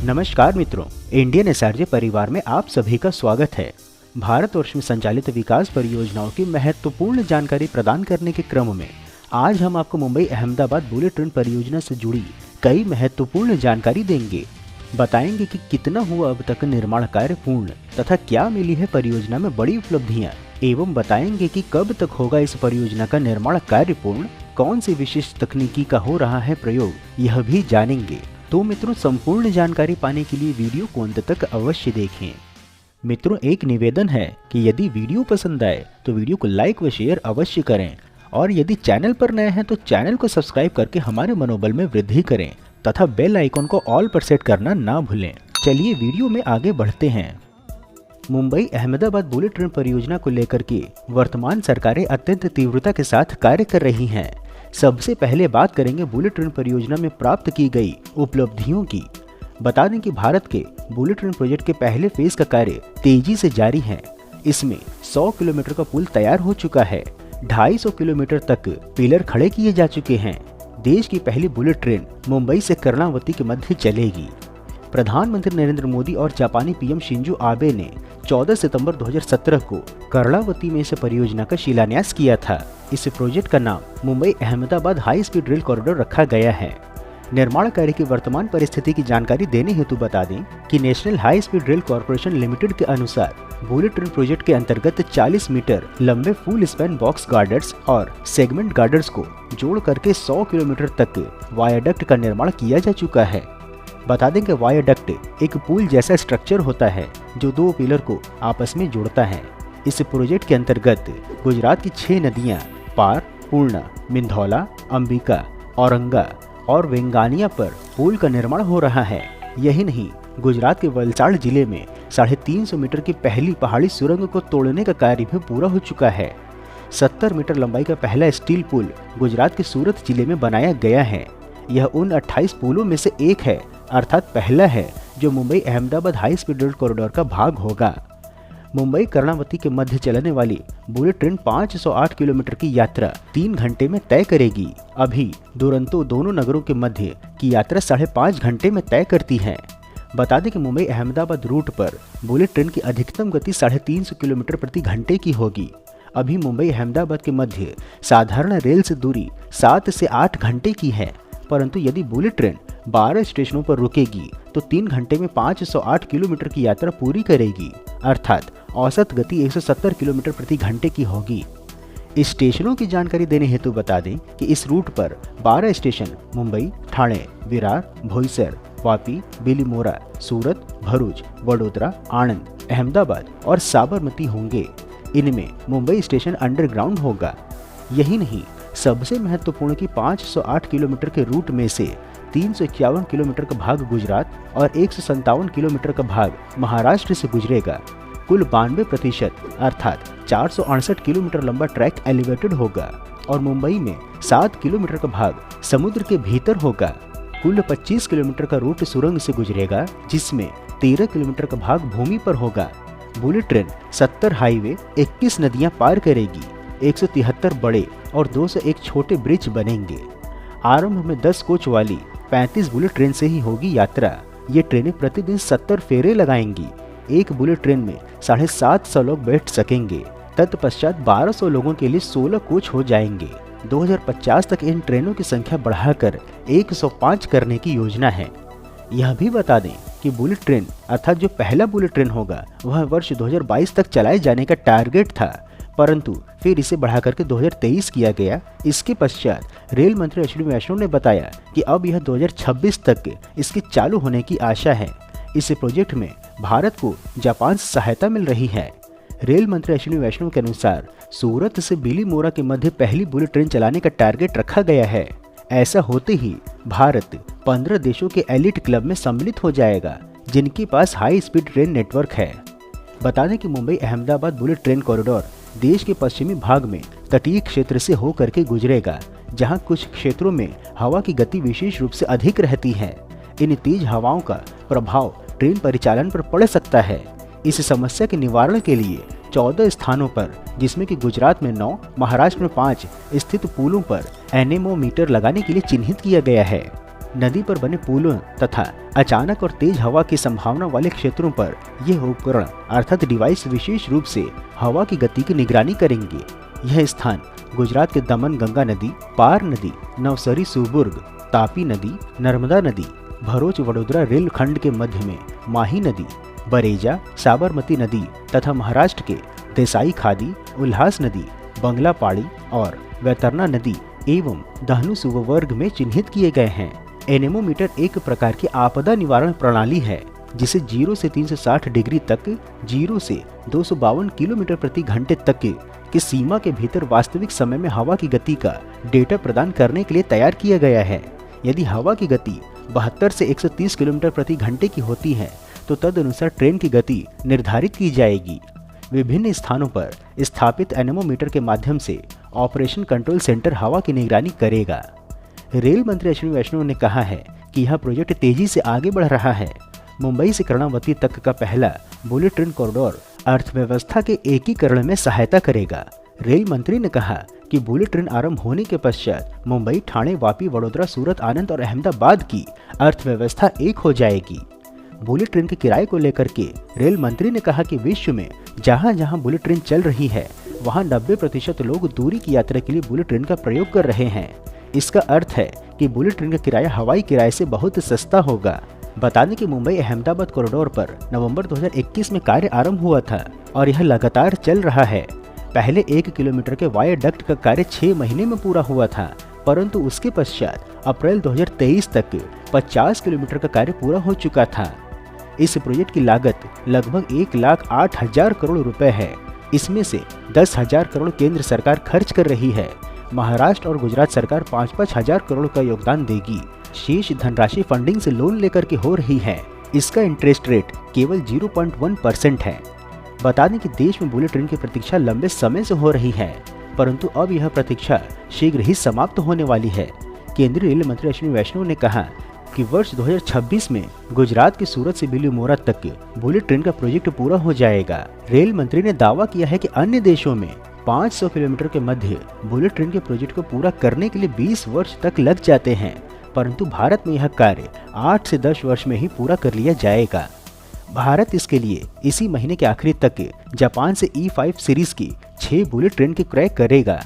नमस्कार मित्रों, Indian SRJ परिवार में आप सभी का स्वागत है। भारतवर्ष में संचालित विकास परियोजनाओं की महत्वपूर्ण जानकारी प्रदान करने के क्रम में आज हम आपको मुंबई अहमदाबाद बुलेट ट्रेन परियोजना से जुड़ी कई महत्वपूर्ण जानकारी देंगे। बताएंगे कि कितना हुआ अब तक निर्माण कार्य पूर्ण तथा क्या मिली है परियोजना में बड़ी उपलब्धियां, एवं बताएंगे कि कब तक होगा इस परियोजना का निर्माण कार्य पूर्ण, कौन सी विशेष तकनीकी का हो रहा है प्रयोग, यह भी जानेंगे। तो मित्रों, संपूर्ण जानकारी पाने के लिए वीडियो को अंत तक अवश्य देखें। मित्रों, एक निवेदन है कि यदि वीडियो पसंद आए तो वीडियो को लाइक व शेयर अवश्य करें, और यदि चैनल पर नए हैं तो चैनल को सब्सक्राइब करके हमारे मनोबल में वृद्धि करें तथा बेल आइकन को ऑल पर सेट करना ना भूलें। चलिए वीडियो में आगे बढ़ते हैं। मुंबई अहमदाबाद बुलेट ट्रेन परियोजना को लेकर के वर्तमान सरकारें अत्यंत तीव्रता के साथ कार्य कर रही हैं। सबसे पहले बात करेंगे बुलेट ट्रेन परियोजना में प्राप्त की गई उपलब्धियों की। बता दें कि भारत के बुलेट ट्रेन प्रोजेक्ट के पहले फेज का कार्य तेजी से जारी है। इसमें 100 किलोमीटर का पुल तैयार हो चुका है। 250 किलोमीटर तक पिलर खड़े किए जा चुके हैं। देश की पहली बुलेट ट्रेन मुंबई से कर्णावती के मध्य चलेगी। प्रधानमंत्री नरेंद्र मोदी और जापानी पीएम शिंजो आबे ने 14 सितंबर 2017 को कर्णावती में इस परियोजना का शिलान्यास किया था। इस प्रोजेक्ट का नाम Mumbai Ahmedabad high speed rail corridor रखा गया है। निर्माण कार्य की वर्तमान परिस्थिति की जानकारी देने हेतु बता दें कि national high speed rail corporation limited के अनुसार बुलेट ट्रेन प्रोजेक्ट के अंतर्गत 40 मीटर लंबे फुल स्पैन बॉक्स गार्डर्स और सेगमेंट गार्डर्स को जोड़ करके 100 किलोमीटर तक वायाडक्ट का निर्माण किया जा चुका है। बता दें कि वायाडक्ट एक पुल जैसा स्ट्रक्चर होता है जो दो पिलर को आपस में जोड़ता है। इस प्रोजेक्ट के अंतर्गत गुजरात की 6 नदियां पार, पूर्णा, मिंधौला, अंबिका, औरंगा और वेंगानिया पर पुल का निर्माण हो रहा है। यही नहीं, गुजरात के वलसाड़ जिले में 350 मीटर की पहली पहाड़ी सुरंग को तोड़ने का कार्य भी पूरा हो चुका है। 70 मीटर लंबाई का पहला स्टील पुल गुजरात के सूरत जिले में बनाया गया है। यह उन 28 पुलों में से एक है, अर्थात पहला है जो Mumbai Ahmedabad high speed rail corridor का भाग होगा। मुंबई कर्णावती के मध्य चलने वाली बुलेट ट्रेन 508 किलोमीटर की यात्रा 3 घंटे में तय करेगी। अभी दुरंतो दोनों नगरों के मध्य की यात्रा 5.5 घंटे में तय करती है। बता दें कि मुंबई अहमदाबाद रूट पर बुलेट ट्रेन की अधिकतम गति 350 किलोमीटर प्रति घंटे की होगी। अभी मुंबई अहमदाबाद के मध्य साधारण रेल से दूरी 7 से 8 घंटे की है, परंतु यदि बुलेट ट्रेन 12 स्टेशनों पर रुकेगी तो 3 घंटे में 508 किलोमीटर की यात्रा पूरी करेगी, अर्थात औसत गति 170 किलोमीटर प्रति घंटे की होगी। इस स्टेशनों की जानकारी देने हेतु बता दें कि इस रूट पर 12 स्टेशन मुंबई, ठाणे, विरार, बोईसर, वापी, बिलीमोरा, सूरत, भरूच, वडोदरा, आणंद, अहमदाबाद और साबरमती होंगे। इनमें मुंबई स्टेशन अंडरग्राउंड होगा। यही नहीं, सबसे महत्वपूर्ण कि 508 किलोमीटर के रूट में से 351 किलोमीटर का भाग गुजरात और 157 किलोमीटर का भाग महाराष्ट्र से गुजरेगा। कुल 92% अर्थात 468 किलोमीटर लंबा ट्रैक एलिवेटेड होगा और मुंबई में 7 किलोमीटर का भाग समुद्र के भीतर होगा। कुल 25 किलोमीटर का रूट सुरंग से गुजरेगा, जिसमें 13 किलोमीटर का भाग भूमि पर होगा। बुलेट ट्रेन 70 हाईवे, 21 नदियां पार करेगी। 173 बड़े और 201 छोटे ब्रिज बनेंगे। आरंभ में 10 कोच वाली 35 बुलेट ट्रेन से ही होगी यात्रा। ये ट्रेनें प्रतिदिन 70 फेरे लगाएंगी। एक बुलेट ट्रेन में 750 लोग बैठ सकेंगे। तत्पश्चात 1200 लोगों के लिए 16 कोच हो जाएंगे। 2050 तक इन ट्रेनों की संख्या बढ़ाकर 105 करने की योजना है। यह भी बता दें कि बुलेट ट्रेन अर्थात जो पहला बुलेट ट्रेन होगा वह वर्ष 2022 तक चलाए जाने का टारगेट था, परंतु फिर इसे बढ़ाकर के 2023 किया गया। इसके पश्चात रेल मंत्री अश्विनी वैष्णव ने बताया कि अब यह 2026 तक इसके चालू होने की आशा है। इस प्रोजेक्ट में भारत को जापान से सहायता मिल रही है। रेल मंत्री अश्विनी वैष्णव के अनुसार सूरत से बिलीमोरा के मध्य पहली बुलेट ट्रेन चलाने का टारगेट रखा गया है। ऐसा होते ही भारत 15 देशों के एलिट क्लब में सम्मिलित हो जाएगा जिनके पास हाई स्पीड ट्रेन नेटवर्क है। बता दें कि Mumbai Ahmedabad bullet train corridor देश के पश्चिमी भाग में तटीय क्षेत्र से होकर के गुजरेगा, जहां कुछ क्षेत्रों में हवा की गति विशेष रूप से अधिक रहती है। इन तेज हवाओं का प्रभाव ट्रेन परिचालन पर पड़ सकता है। इस समस्या के निवारण के लिए 14 स्थानों पर, जिसमें कि गुजरात में 9, महाराष्ट्र में 5 स्थित पुलों पर एनेमोमीटर लगाने के लिए चिन्हित किया गया है। नदी पर बने पुलों तथा अचानक और तेज हवा की संभावना वाले क्षेत्रों पर यह उपकरण अर्थात डिवाइस विशेष रूप से हवा की गति की निगरानी करेंगे। यह स्थान गुजरात के दमन गंगा नदी, पार नदी, नवसरी सुबुर्ग, तापी नदी, नर्मदा नदी, भरूच वडोदरा रेल खंड के मध्य में माही नदी, बरेजा, साबरमती नदी तथा महाराष्ट्र के देसाई खादी, उल्हास नदी, बंगला पाड़ी और वैतरना नदी एवं दहनु सुवर्ग में चिन्हित किए गए हैं। एनेमोमीटर एक प्रकार की आपदा निवारण प्रणाली है जिसे 0 से 360 डिग्री तक, 0 से 252 किलोमीटर प्रति घंटे तक की सीमा के भीतर वास्तविक समय में हवा की गति का डेटा प्रदान करने के लिए तैयार किया गया है। यदि हवा की गति 72 से 130 किलोमीटर प्रति घंटे की होती है तो तदनुसार ट्रेन की गति निर्धारित की जाएगी। विभिन्न स्थानों पर स्थापित एनेमोमीटर के माध्यम से ऑपरेशन कंट्रोल सेंटर हवा की निगरानी करेगा। रेल मंत्री अश्विनी वैष्णव ने कहा है कि यह प्रोजेक्ट तेजी से आगे बढ़ रहा है। मुंबई से कर्णावती तक का पहला बुलेट ट्रेन कॉरिडोर अर्थव्यवस्था के एकीकरण में सहायता करेगा। रेल मंत्री ने कहा कि बुलेट ट्रेन आरंभ होने के पश्चात मुंबई, ठाणे, वापी, वडोदरा, सूरत, आनंद और अहमदाबाद की अर्थव्यवस्था एक हो जाएगी। बुलेट ट्रेन के किराए को लेकर के रेल मंत्री ने कहा कि विश्व में जहां जहां बुलेट ट्रेन चल रही है वहां 90% लोग दूरी की यात्रा के लिए बुलेट ट्रेन का प्रयोग कर रहे हैं। इसका अर्थ है कि बुलेट ट्रेन का किराया हवाई किराए से बहुत सस्ता होगा। बता दें कि मुंबई अहमदाबाद कॉरिडोर पर नवंबर 2021 में कार्य आरंभ हुआ था और यह लगातार चल रहा है। पहले 1 किलोमीटर के वायाडक्ट का कार्य 6 महीने में पूरा हुआ था, परंतु उसके पश्चात अप्रैल 2023 तक 50 किलोमीटर का कार्य पूरा हो चुका था। इस प्रोजेक्ट की लागत लगभग 1,08,000 करोड़ रुपए है। इसमें से 10,000 करोड़ केंद्र सरकार खर्च कर रही है। महाराष्ट्र और गुजरात सरकार 5-5 हजार करोड़ का योगदान देगी। शेष धनराशि फंडिंग से लोन लेकर के हो रही है। इसका इंटरेस्ट रेट केवल 0.1% है। बता दें कि देश में बुलेट ट्रेन की प्रतीक्षा लंबे समय से हो रही है, परंतु अब यह प्रतीक्षा शीघ्र ही समाप्त होने वाली है। केंद्रीय रेल मंत्री अश्विनी वैष्णव ने कहा कि वर्ष 2026 में गुजरात के सूरत से बिलीमोरा तक बुलेट ट्रेन का प्रोजेक्ट पूरा हो जाएगा। रेल मंत्री ने दावा किया है कि अन्य देशों में 500 किलोमीटर के मध्य बुलेट ट्रेन के प्रोजेक्ट को पूरा करने के लिए 20 वर्ष तक लग जाते हैं, परंतु भारत में यह कार्य 8 से 10 वर्ष में ही पूरा कर लिया जाएगा। भारत इसके लिए इसी महीने के आखिरी तक जापान से E5 सीरीज की 6 बुलेट ट्रेन की क्रय करेगा।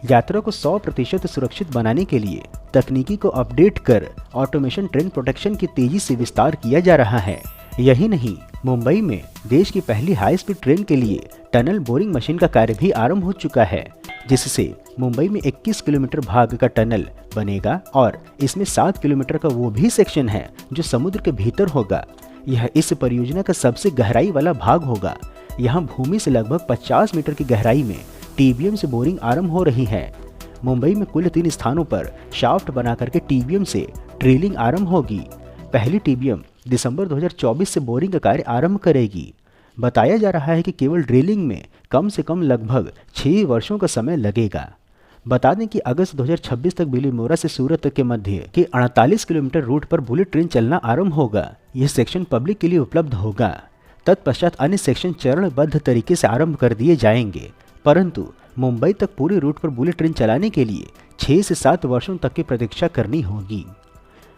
यात्रा को 100% सुरक्षित बनाने के लिए तकनीकी को अपडेट कर ऑटोमेशन ट्रेन प्रोटेक्शन की तेजी से विस्तार किया जा रहा है। यही नहीं, मुंबई में देश की पहली हाई स्पीड ट्रेन के लिए टनल बोरिंग मशीन का कार्य भी आरंभ हो चुका है, जिससे मुंबई में 21 किलोमीटर भाग का टनल बनेगा और इसमें 7 किलोमीटर का वो भी सेक्शन है जो समुद्र के भीतर होगा। यह इस परियोजना का सबसे गहराई वाला भाग होगा। यहाँ भूमि से लगभग 50 मीटर की गहराई में टीबीएम से बोरिंग आरंभ हो रही है। मुंबई में कुल 3 स्थानों पर शाफ्ट बना करके टीबीएम से ड्रिलिंग आरंभ होगी। पहली टीबीएम दिसंबर 2024 से बोरिंग का कार्य आरंभ करेगी। बताया जा रहा है कि केवल ड्रिलिंग में कम से कम लगभग 6 वर्षों का समय लगेगा। बता दें कि अगस्त 2026 तक बिलीमोरा से सूरत तक के मध्य के 48 किलोमीटर रूट पर बुलेट ट्रेन चलना आरंभ होगा। यह सेक्शन पब्लिक के लिए उपलब्ध होगा। तत्पश्चात अन्य सेक्शन चरणबद्ध तरीके से आरंभ कर दिए जाएंगे, परंतु मुंबई तक पूरे रूट पर बुलेट ट्रेन चलाने के लिए 6 से 7 वर्षों तक की प्रतीक्षा करनी होगी।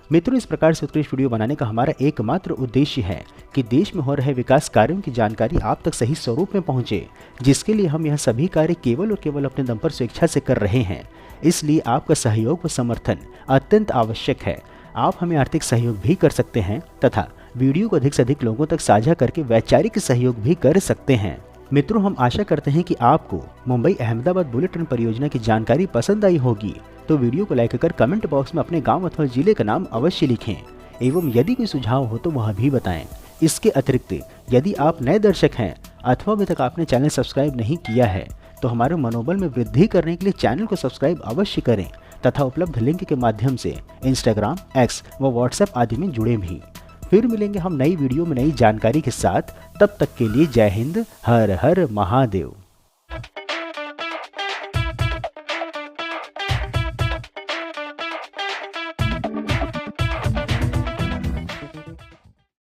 मित्रों, इस प्रकार से उत्कृष्ट वीडियो बनाने का हमारा एकमात्र उद्देश्य है कि देश में हो रहे विकास कार्यों की जानकारी आप तक सही स्वरूप में पहुंचे, जिसके लिए हम यह सभी कार्य केवल और केवल अपने दम पर स्वेच्छा से कर रहे हैं। इसलिए आपका सहयोग व समर्थन अत्यंत आवश्यक है। आप हमें आर्थिक सहयोग भी कर सकते हैं तथा वीडियो को अधिक से अधिक लोगों तक साझा करके वैचारिक सहयोग भी कर सकते हैं। मित्रों, हम आशा करते हैं कि आपको मुंबई अहमदाबाद बुलेट ट्रेन परियोजना की जानकारी पसंद आई होगी, तो वीडियो को लाइक कर कमेंट बॉक्स में अपने गांव अथवा जिले का नाम अवश्य लिखें एवं यदि कोई सुझाव हो तो वह भी बताएं। इसके अतिरिक्त यदि आप नए दर्शक हैं अथवा अभी तक आपने चैनल सब्सक्राइब नहीं किया है तो हमारे मनोबल में वृद्धि करने के लिए चैनल को सब्सक्राइब अवश्य करें तथा उपलब्ध लिंक के माध्यम से इंस्टाग्राम, एक्स व व्हाट्सएप आदि में जुड़े भी। फिर मिलेंगे हम नई वीडियो में नई जानकारी के साथ। तब तक के लिए जय हिंद, हर हर महादेव।